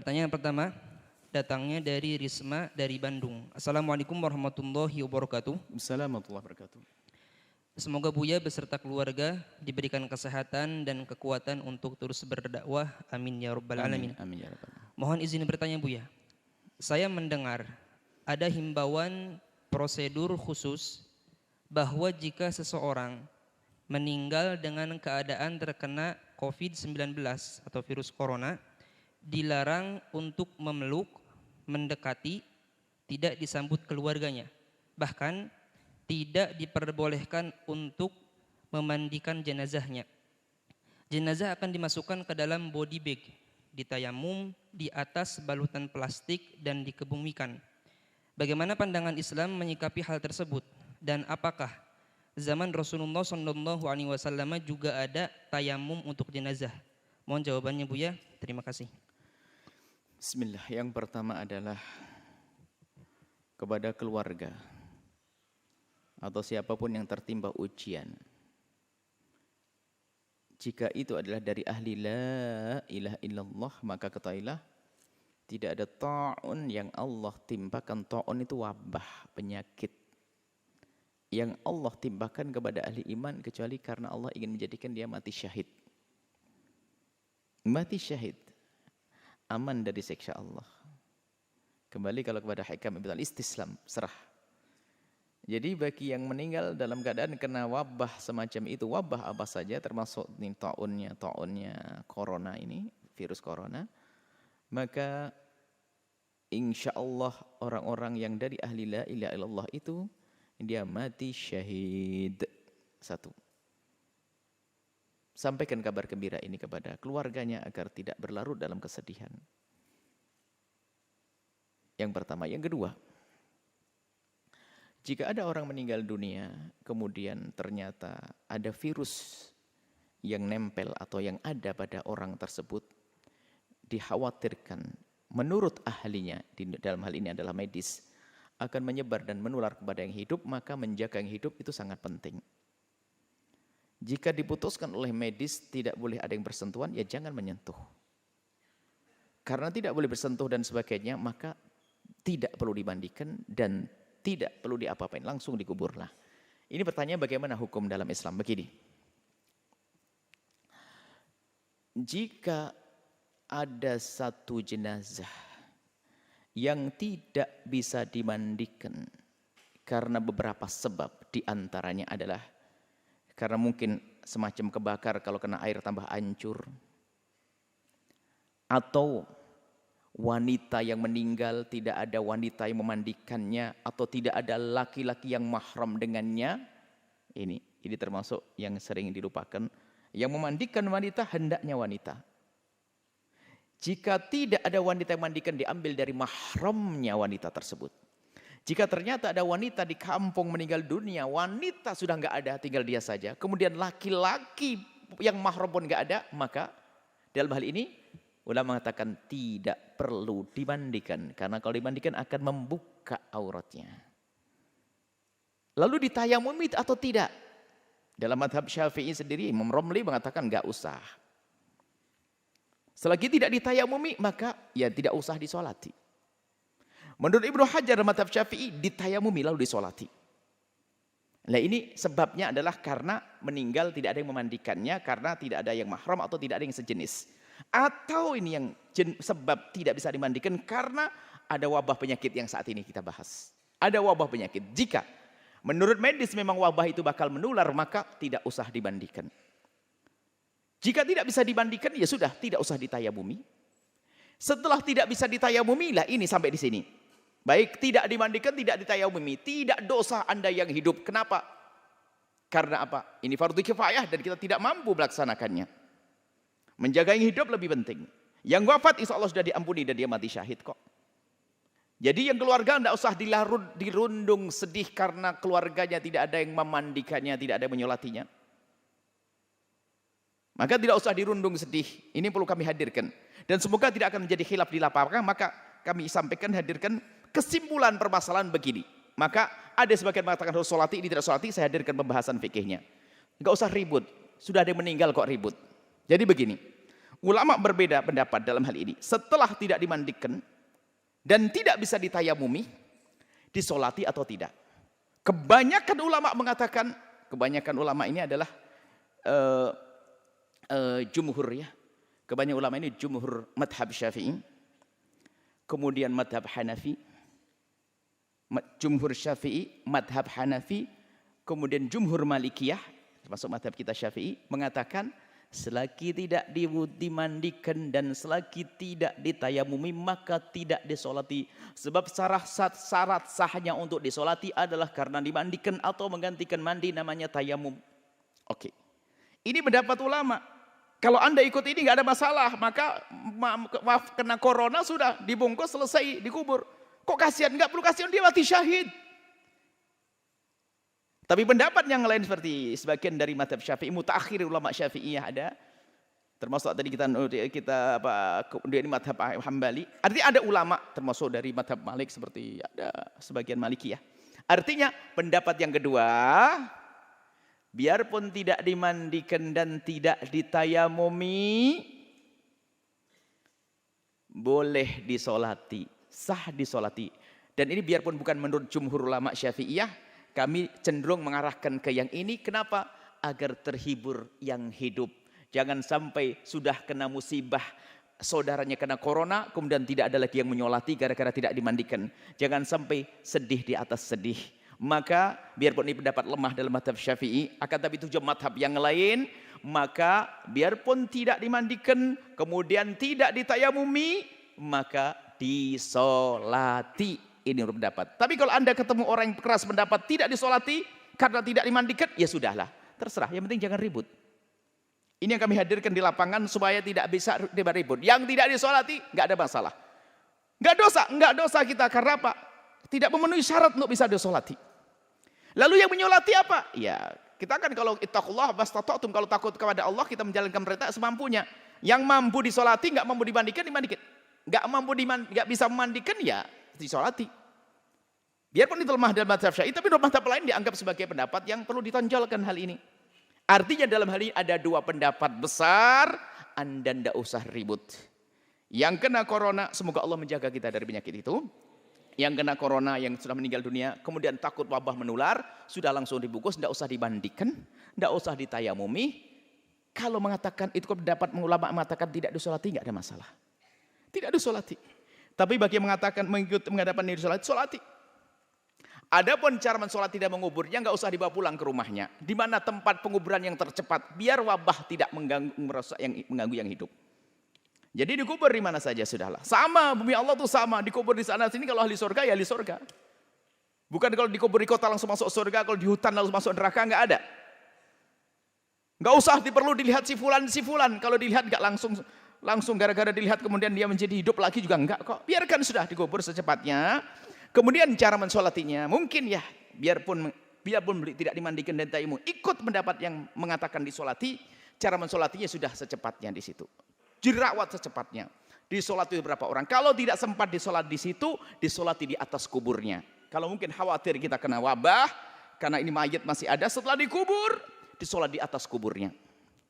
Pertanyaan pertama datangnya dari Risma dari Bandung. Assalamualaikum warahmatullahi wabarakatuh. Assalamualaikum warahmatullahi wabarakatuh. Semoga Buya beserta keluarga diberikan kesehatan dan kekuatan untuk terus berdakwah. Amin ya rabbal alamin. Amin ya rabbal alamin. Mohon izin bertanya Buya. Saya mendengar ada himbauan prosedur khusus bahwa jika seseorang meninggal dengan keadaan terkena COVID-19 atau virus corona, dilarang untuk memeluk, mendekati, tidak disambut keluarganya. Bahkan tidak diperbolehkan untuk memandikan jenazahnya. Jenazah akan dimasukkan ke dalam body bag, ditayamum di atas balutan plastik dan dikebumikan. Bagaimana pandangan Islam menyikapi hal tersebut? Dan apakah zaman Rasulullah SAW juga ada tayamum untuk jenazah? Mohon jawabannya Buya. Terima kasih. Bismillah. Yang pertama adalah kepada keluarga atau siapapun yang tertimpa ujian. Jika itu adalah dari ahli la ilaha illallah, maka ketahuilah tidak ada ta'un yang Allah timpakan. Ta'un itu wabah, penyakit yang Allah timpakan kepada ahli iman kecuali karena Allah ingin menjadikan dia mati syahid. Mati syahid, aman dari siksa Allah. Kembali kalau kepada hikam istislam, serah. Jadi bagi yang meninggal dalam keadaan kena wabah semacam itu, wabah apa saja termasuk ta'unnya corona ini, virus corona, maka insya Allah orang-orang yang dari ahli la ilaha illallah itu dia mati syahid. Satu. Sampaikan kabar gembira ini kepada keluarganya agar tidak berlarut dalam kesedihan. Yang pertama. Yang kedua, jika ada orang meninggal dunia, kemudian ternyata ada virus yang nempel atau yang ada pada orang tersebut, dikhawatirkan menurut ahlinya, dalam hal ini adalah medis, akan menyebar dan menular kepada yang hidup, maka menjaga yang hidup itu sangat penting. Jika diputuskan oleh medis tidak boleh ada yang bersentuhan, ya jangan menyentuh. Karena tidak boleh bersentuh dan sebagainya, maka tidak perlu dimandikan dan tidak perlu diapa-apain, langsung dikuburlah. Ini pertanyaan bagaimana hukum dalam Islam? Begini. Jika ada satu jenazah yang tidak bisa dimandikan karena beberapa sebab, diantaranya adalah karena mungkin semacam kebakar kalau kena air tambah hancur, atau wanita yang meninggal tidak ada wanita yang memandikannya, atau tidak ada laki-laki yang mahram dengannya, ini termasuk yang sering dilupakan. Yang memandikan wanita hendaknya wanita. Jika tidak ada wanita yang memandikan, diambil dari mahramnya wanita tersebut. Jika ternyata ada wanita di kampung meninggal dunia, wanita sudah nggak ada, tinggal dia saja, kemudian laki-laki yang mahram pun nggak ada, maka dalam hal ini ulama mengatakan tidak perlu dimandikan, karena kalau dimandikan akan membuka auratnya. Lalu ditayamumi atau tidak? Dalam mazhab Syafi'i sendiri, Imam Romli mengatakan nggak usah. Selagi tidak ditayamumi, maka ya tidak usah disolati. Menurut Ibnu Hajar mazhab Syafi'i, ditayamumi lalu disolati. Nah ini sebabnya adalah karena meninggal tidak ada yang memandikannya, karena tidak ada yang mahram atau tidak ada yang sejenis. Atau ini yang sebab tidak bisa dimandikan karena ada wabah penyakit yang saat ini kita bahas. Ada wabah penyakit. Jika menurut medis memang wabah itu bakal menular, maka tidak usah dimandikan. Jika tidak bisa dimandikan, ya sudah, tidak usah ditayamumi. Setelah tidak bisa ditayamumi, lah ini sampai di sini. Baik, tidak dimandikan, tidak ditayamumi, tidak dosa Anda yang hidup. Kenapa? Karena apa? Ini fardu kifayah dan kita tidak mampu melaksanakannya. Menjaga yang hidup lebih penting. Yang wafat insya Allah sudah diampuni dan dia mati syahid kok. Jadi yang keluarga tidak usah dirundung sedih karena keluarganya tidak ada yang memandikannya, tidak ada yang menyolatinya. Maka tidak usah dirundung sedih. Ini perlu kami hadirkan. Dan semoga tidak akan menjadi khilaf di lapangan. Maka kami sampaikan, hadirkan kesimpulan permasalahan begini. Maka ada sebagian mengatakan harus solati, ini tidak solati. Saya hadirkan pembahasan fikihnya. Enggak usah ribut. Sudah ada yang meninggal kok ribut. Jadi begini. Ulama berbeda pendapat dalam hal ini. Setelah tidak dimandikan dan tidak bisa ditayamumi, disolati atau tidak. Kebanyakan ulama mengatakan, kebanyakan ulama ini adalah jumhur ya. Kebanyakan ulama ini jumhur madhab Syafi'i, kemudian madhab Hanafi, jumhur Syafi'i, madhab Hanafi, kemudian jumhur Malikiyah, termasuk madhab kita Syafi'i, mengatakan selagi tidak dimandikan dan selagi tidak ditayamumi maka tidak disolati. Sebab syarat sahnya untuk disolati adalah karena dimandikan atau menggantikan mandi, namanya tayamum. Oke. Ini pendapat ulama. Kalau Anda ikut ini nggak ada masalah, maka maaf kena corona sudah dibungkus selesai dikubur. Kok kasihan? Nggak perlu kasihan, dia mati syahid. Tapi pendapat yang lain seperti sebagian dari mazhab Syafi'i, mutaakhir ulama Syafi'iyah ada, termasuk tadi kita ini mazhab Hambali. Artinya ada ulama termasuk dari mazhab Malik seperti ada sebagian Malikiyah. Artinya pendapat yang kedua, biarpun tidak dimandikan dan tidak ditayamumi, boleh disolati, sah disolati. Dan ini biarpun bukan menurut jumhur ulama Syafi'iyah, kami cenderung mengarahkan ke yang ini. Kenapa? Agar terhibur yang hidup. Jangan sampai sudah kena musibah, saudaranya kena corona, kemudian tidak ada lagi yang menyolati gara-gara tidak dimandikan. Jangan sampai sedih di atas sedih. Maka biarpun ini pendapat lemah dalam mazhab Syafi'i, akan tapi tujuh mazhab yang lain, maka biarpun tidak dimandikan, kemudian tidak ditayamumi, maka disolati. Ini menurut pendapat. Tapi kalau Anda ketemu orang yang keras pendapat tidak disolati karena tidak dimandikan, ya sudahlah, terserah. Yang penting jangan ribut. Ini yang kami hadirkan di lapangan supaya tidak bisa ribut. Yang tidak disolati nggak ada masalah. Nggak dosa kita karena apa? Tidak memenuhi syarat untuk bisa disolati. Lalu yang menyolati apa? Ya kita kan kalau ittaqullah mastata'tum, kalau takut kepada Allah kita menjalankan perintah semampunya. Yang mampu disolati nggak mampu dimandikan, dimandikan. Nggak bisa memandikan ya disolati. Biarpun itu lemah dalam mazhab Syafi'i, tapi dalam mazhab lain dianggap sebagai pendapat yang perlu ditonjolkan hal ini. Artinya dalam hal ini ada dua pendapat besar, Anda tidak usah ribut. Yang kena corona, semoga Allah menjaga kita dari penyakit itu. Yang kena corona, yang sudah meninggal dunia, kemudian takut wabah menular, sudah langsung dibungkus, tidak usah dimandikan, tidak usah ditayamumi. Kalau mengatakan itu pendapat ulama mengatakan tidak disolati, nggak ada masalah. Tidak disolati. Tapi bagi yang mengatakan mengikuti menghadapan diri solati. Adapun cara mensolati dan menguburnya nggak usah dibawa pulang ke rumahnya. Di mana tempat penguburan yang tercepat, biar wabah tidak mengganggu yang hidup. Jadi dikubur di mana saja sudahlah. Sama, bumi Allah tuh sama, dikubur di sana sini. Kalau ahli surga ya ahli surga. Bukan kalau dikubur di kota langsung masuk surga, kalau di hutan langsung masuk neraka, nggak ada. Nggak usah perlu dilihat si fulan. Kalau dilihat nggak langsung gara-gara dilihat kemudian dia menjadi hidup lagi juga enggak kok. Biarkan sudah dikubur secepatnya. Kemudian cara mensolatinya mungkin ya biarpun tidak dimandikan dan tayamum, ikut pendapat yang mengatakan disolati, cara mensolatinya sudah secepatnya di situ. Dirawat secepatnya. Disolati berapa orang? Kalau tidak sempat disolat di situ, disolati di atas kuburnya. Kalau mungkin khawatir kita kena wabah karena ini mayat masih ada, setelah dikubur disolat di atas kuburnya.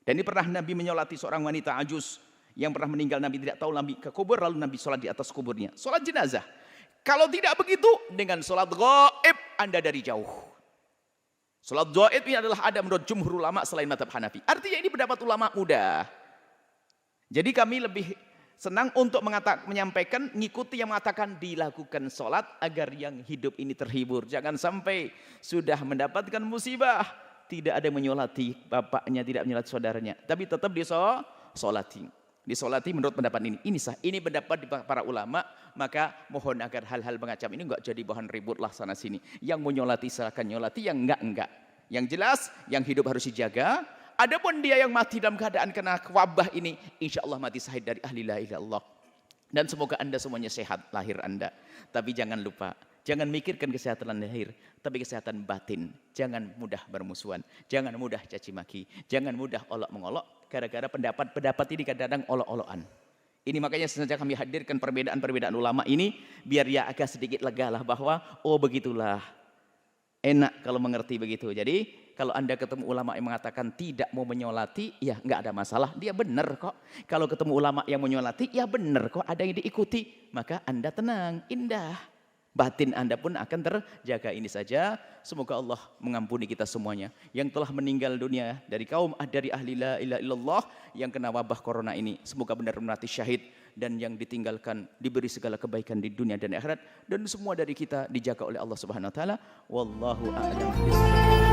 Dan ini pernah Nabi menyolati seorang wanita ajus yang pernah meninggal, Nabi tidak tahu, Nabi ke kubur, lalu Nabi sholat di atas kuburnya. Sholat jenazah. Kalau tidak begitu, dengan sholat gaib, Anda dari jauh. Sholat gaib ini adalah ada menurut jumhur ulama selain mazhab Hanafi. Artinya ini pendapat ulama mudah. Jadi kami lebih senang untuk menyampaikan, ngikuti yang mengatakan dilakukan sholat agar yang hidup ini terhibur. Jangan sampai sudah mendapatkan musibah, tidak ada yang menyolati bapaknya, tidak menyolati saudaranya. Tapi tetap disolati. Disolati menurut pendapat ini. Ini sah. Ini pendapat di para ulama. Maka mohon agar hal-hal macam ini enggak jadi bahan ribut lah sana sini. Yang menyolati silakan nyolati, yang enggak. Yang jelas, yang hidup harus dijaga. Adapun dia yang mati dalam keadaan kena wabah ini, insya Allah mati syahid dari ahli la ilaha illallah. Dan semoga Anda semuanya sehat lahir Anda. Tapi jangan lupa, jangan mikirkan kesehatan lahir, tapi kesehatan batin. Jangan mudah bermusuhan, jangan mudah caci maki, jangan mudah olok mengolok. Gara-gara pendapat ini kadang-kadang olok-olokan. Ini makanya sengaja kami hadirkan perbedaan-perbedaan ulama ini, biar ya agak sedikit lega lah bahwa, oh begitulah. Enak kalau mengerti begitu. Jadi kalau Anda ketemu ulama yang mengatakan tidak mau menyolati, ya nggak ada masalah, dia benar kok. Kalau ketemu ulama yang menyolati, ya benar kok, ada yang diikuti. Maka Anda tenang, indah. Batin Anda pun akan terjaga. Ini saja, semoga Allah mengampuni kita semuanya. Yang telah meninggal dunia dari kaum, dari ahli la ilaha illallah yang kena wabah corona ini. Semoga benar-benar mati syahid. Dan yang ditinggalkan diberi segala kebaikan di dunia dan akhirat. Dan semua dari kita dijaga oleh Allah Subhanahu Wa Taala. Wallahu a'lam bishawab.